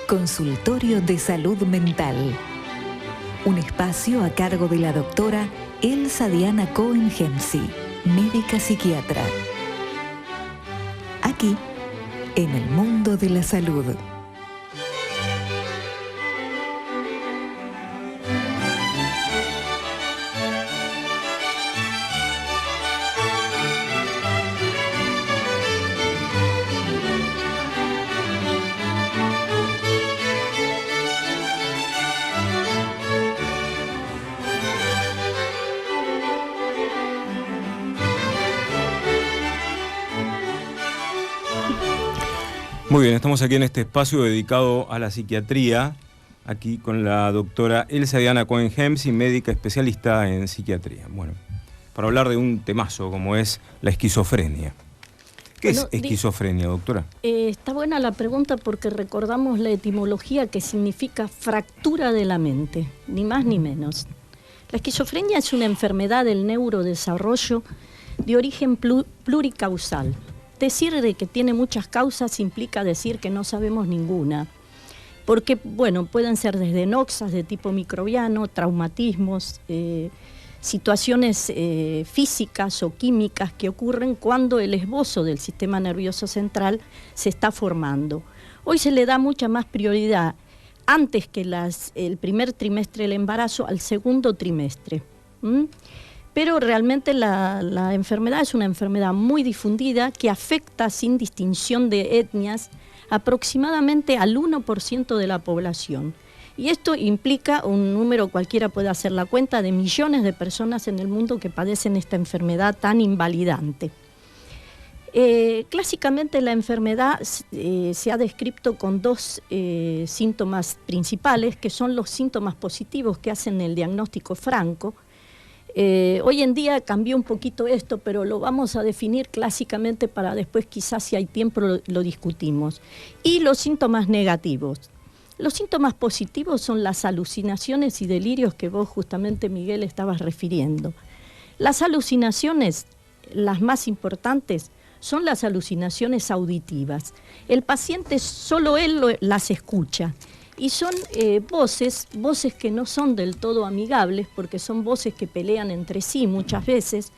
Consultorio de Salud Mental. Un espacio a cargo de la doctora Elsa Diana Cohen-Hemsi, médica psiquiatra. Aquí, en el mundo de la salud. Muy bien, estamos aquí en este espacio dedicado a la psiquiatría, aquí con la doctora Elsa Diana Cohen-Hemsi, médica especialista en psiquiatría. Bueno, para hablar de un temazo como es la esquizofrenia. ¿Qué es esquizofrenia, doctora? Está buena la pregunta porque recordamos la etimología que significa fractura de la mente, ni más ni menos. La esquizofrenia es una enfermedad del neurodesarrollo de origen pluricausal. Decir de que tiene muchas causas implica decir que no sabemos ninguna, porque, bueno, pueden ser desde noxas de tipo microbiano, traumatismos, situaciones físicas o químicas que ocurren cuando el esbozo del sistema nervioso central se está formando. Hoy se le da mucha más prioridad, antes que el primer trimestre del embarazo, al segundo trimestre. Pero realmente la enfermedad es una enfermedad muy difundida que afecta sin distinción de etnias aproximadamente al 1% de la población. Y esto implica un número, cualquiera puede hacer la cuenta, de millones de personas en el mundo que padecen esta enfermedad tan invalidante. Clásicamente la enfermedad se ha descrito con dos síntomas principales, que son los síntomas positivos que hacen el diagnóstico franco. Hoy en día cambió un poquito esto, pero lo vamos a definir clásicamente para después, quizás si hay tiempo, lo discutimos. Y los síntomas negativos. Los síntomas positivos son las alucinaciones y delirios que vos justamente, Miguel, estabas refiriendo. Las alucinaciones, las más importantes, son las alucinaciones auditivas. El paciente, solo él las escucha. Y son voces que no son del todo amigables, porque son voces que pelean entre sí muchas veces,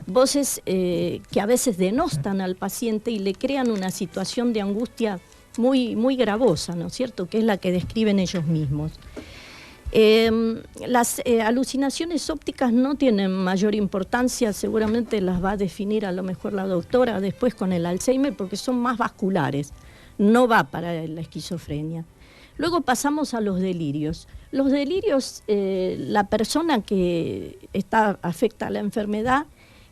voces que a veces denostan al paciente y le crean una situación de angustia muy, muy gravosa, ¿no es cierto?, que es la que describen ellos mismos. Las alucinaciones ópticas no tienen mayor importancia, seguramente las va a definir a lo mejor la doctora después con el Alzheimer, porque son más vasculares, no va para la esquizofrenia. Luego pasamos a los delirios. Los delirios, la persona que está afecta a la enfermedad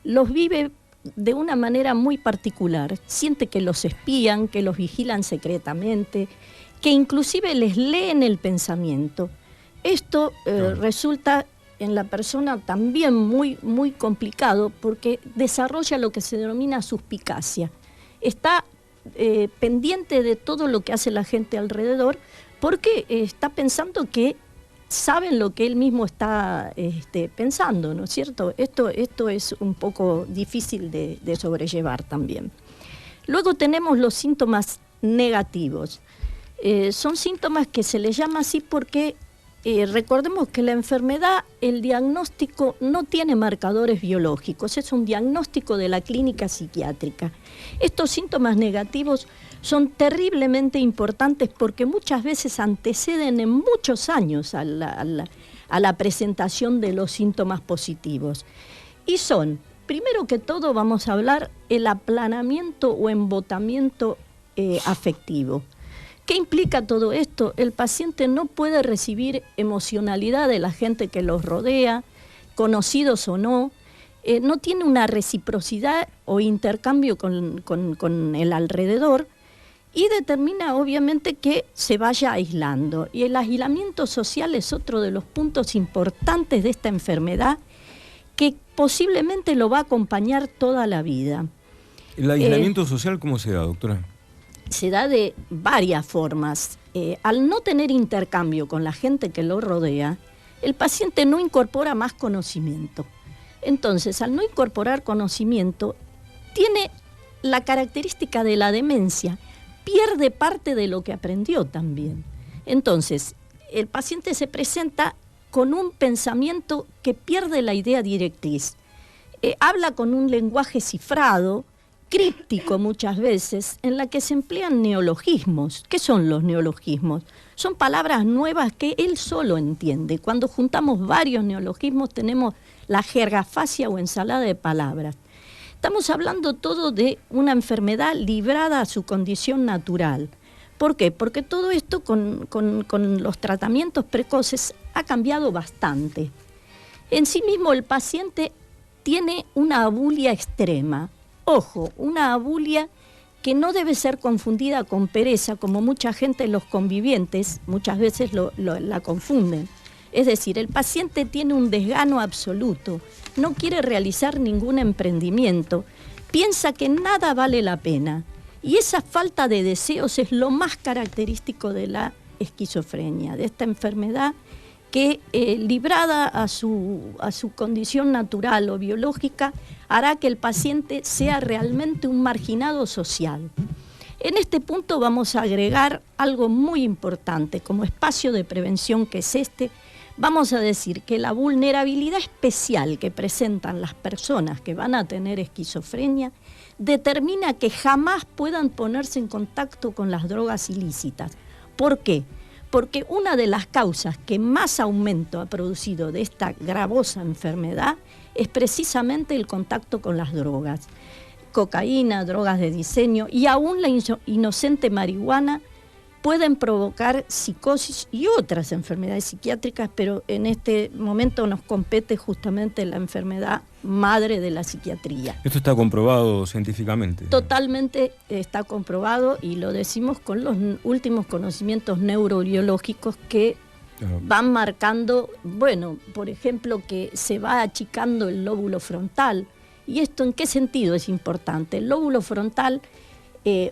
los vive de una manera muy particular. Siente que los espían, que los vigilan secretamente, que inclusive les leen el pensamiento. Esto resulta en la persona también muy, muy complicado porque desarrolla lo que se denomina suspicacia. Está pendiente de todo lo que hace la gente alrededor, porque está pensando que saben lo que él mismo está pensando, ¿no es cierto? Esto es un poco difícil de sobrellevar también. Luego tenemos los síntomas negativos. Son síntomas que se les llama así porque recordemos que la enfermedad, el diagnóstico no tiene marcadores biológicos, es un diagnóstico de la clínica psiquiátrica. Estos síntomas negativos son terriblemente importantes porque muchas veces anteceden en muchos años a la presentación de los síntomas positivos. Y son, primero que todo, vamos a hablar el aplanamiento o embotamiento afectivo. ¿Qué implica todo esto? El paciente no puede recibir emocionalidad de la gente que los rodea, conocidos o no, no tiene una reciprocidad o intercambio con el alrededor y determina obviamente que se vaya aislando. Y el aislamiento social es otro de los puntos importantes de esta enfermedad que posiblemente lo va a acompañar toda la vida. ¿El aislamiento social cómo se da, doctora? Se da de varias formas. Al no tener intercambio con la gente que lo rodea, el paciente no incorpora más conocimiento. Entonces, al no incorporar conocimiento, tiene la característica de la demencia, pierde parte de lo que aprendió también. Entonces, el paciente se presenta con un pensamiento que pierde la idea directriz. Habla con un lenguaje cifrado, críptico muchas veces, en la que se emplean neologismos. ¿Qué son los neologismos? Son palabras nuevas que él solo entiende. Cuando juntamos varios neologismos tenemos la jergafasia o ensalada de palabras. Estamos hablando todo de una enfermedad librada a su condición natural. ¿Por qué? Porque todo esto con los tratamientos precoces ha cambiado bastante. En sí mismo el paciente tiene una abulia extrema. Ojo, una abulia que no debe ser confundida con pereza, como mucha gente, los convivientes, muchas veces la confunden. Es decir, el paciente tiene un desgano absoluto, no quiere realizar ningún emprendimiento, piensa que nada vale la pena. Y esa falta de deseos es lo más característico de la esquizofrenia, de esta enfermedad que, librada a su condición natural o biológica, hará que el paciente sea realmente un marginado social. En este punto vamos a agregar algo muy importante como espacio de prevención, que es este. Vamos a decir que la vulnerabilidad especial que presentan las personas que van a tener esquizofrenia determina que jamás puedan ponerse en contacto con las drogas ilícitas. ¿Por qué? Porque una de las causas que más aumento ha producido de esta gravosa enfermedad es precisamente el contacto con las drogas. Cocaína, drogas de diseño y aún la inocente marihuana pueden provocar psicosis y otras enfermedades psiquiátricas, pero en este momento nos compete justamente la enfermedad madre de la psiquiatría. ¿Esto está comprobado científicamente? Totalmente está comprobado, y lo decimos con los últimos conocimientos neurobiológicos que van marcando, bueno, por ejemplo, que se va achicando el lóbulo frontal. ¿Y esto en qué sentido es importante? El lóbulo frontal,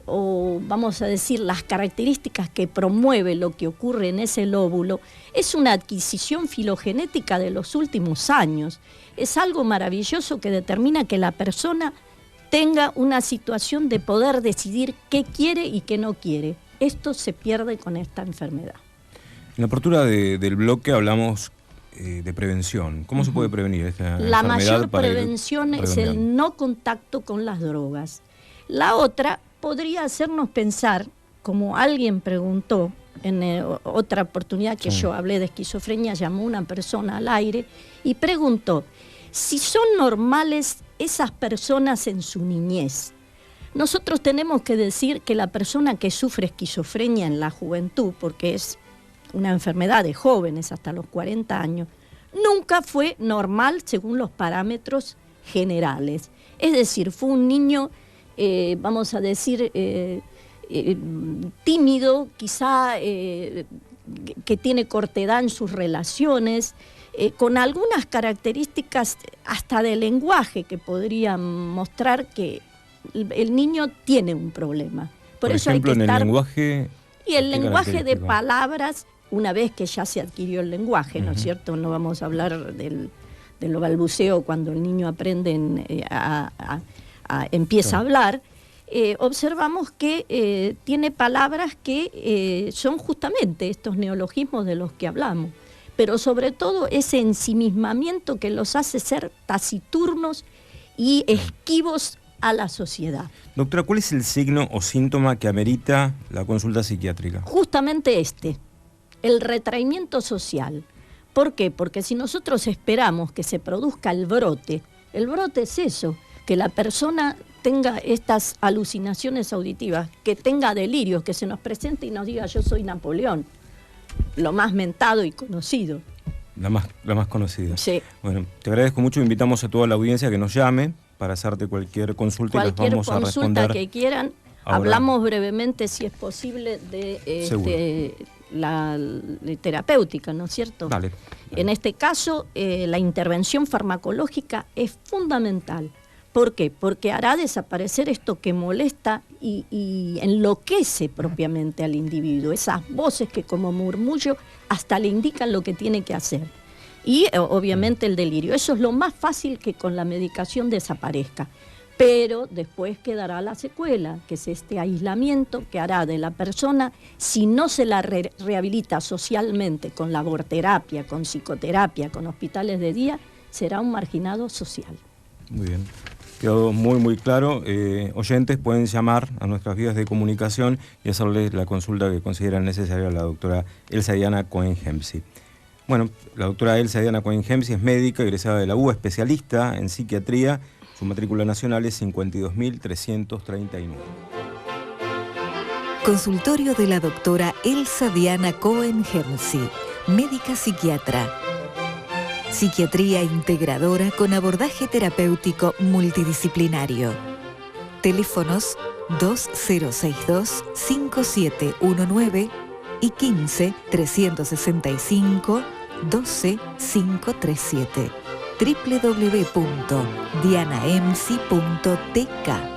o vamos a decir las características que promueve lo que ocurre en ese lóbulo, es una adquisición filogenética de los últimos años. Es algo maravilloso que determina que la persona tenga una situación de poder decidir qué quiere y qué no quiere. Esto se pierde con esta enfermedad. En la apertura del bloque hablamos de prevención. ¿Cómo se puede prevenir esta enfermedad? La mayor prevención es el no contacto con las drogas. La otra podría hacernos pensar, como alguien preguntó en otra oportunidad que yo hablé de esquizofrenia, llamó una persona al aire y preguntó si son normales esas personas en su niñez. Nosotros tenemos que decir que la persona que sufre esquizofrenia en la juventud, porque es una enfermedad de jóvenes hasta los 40 años, nunca fue normal según los parámetros generales. Es decir, fue un niño, vamos a decir, tímido, quizá que tiene cortedad en sus relaciones, con algunas características hasta de lenguaje que podrían mostrar que el niño tiene un problema. Por eso ejemplo, hay que en estar... el lenguaje... Y el lenguaje de palabras, una vez que ya se adquirió el lenguaje, ¿no es cierto? No vamos a hablar del balbuceo cuando el niño aprende, empieza a hablar. Observamos que tiene palabras que son justamente estos neologismos de los que hablamos, pero sobre todo ese ensimismamiento que los hace ser taciturnos y esquivos a la sociedad. Doctora, ¿cuál es el signo o síntoma que amerita la consulta psiquiátrica? Justamente el retraimiento social. ¿Por qué? Porque si nosotros esperamos que se produzca el brote es eso, que la persona tenga estas alucinaciones auditivas, que tenga delirios, que se nos presente y nos diga yo soy Napoleón, lo más mentado y conocido. La más conocida. Sí. Bueno, te agradezco mucho, invitamos a toda la audiencia que nos llame para hacerte cualquier consulta y les vamos a responder. Cualquier consulta que quieran, ahora. Hablamos brevemente, si es posible, de la terapéutica, ¿no es cierto? Dale. En este caso, la intervención farmacológica es fundamental. ¿Por qué? Porque hará desaparecer esto que molesta y enloquece propiamente al individuo, esas voces que como murmullo hasta le indican lo que tiene que hacer. Y obviamente el delirio. Eso es lo más fácil que con la medicación desaparezca. pero después quedará la secuela, que es este aislamiento que hará de la persona, si no se la rehabilita socialmente con laborterapia, con psicoterapia, con hospitales de día, será un marginado social. Muy bien. Quedó muy claro. Oyentes pueden llamar a nuestras vías de comunicación y hacerles la consulta que consideran necesaria a la doctora Elsa Diana Cohen-Hemsi. Bueno, la doctora Elsa Diana Cohen-Hemsi es médica, egresada de la UBA, especialista en psiquiatría. Su matrícula nacional es 52.339. Consultorio de la doctora Elsa Diana Cohen-Hemsi, médica psiquiatra. Psiquiatría integradora con abordaje terapéutico multidisciplinario. Teléfonos 2062-5719 y 15-365-12537. www.dianaemsi.tk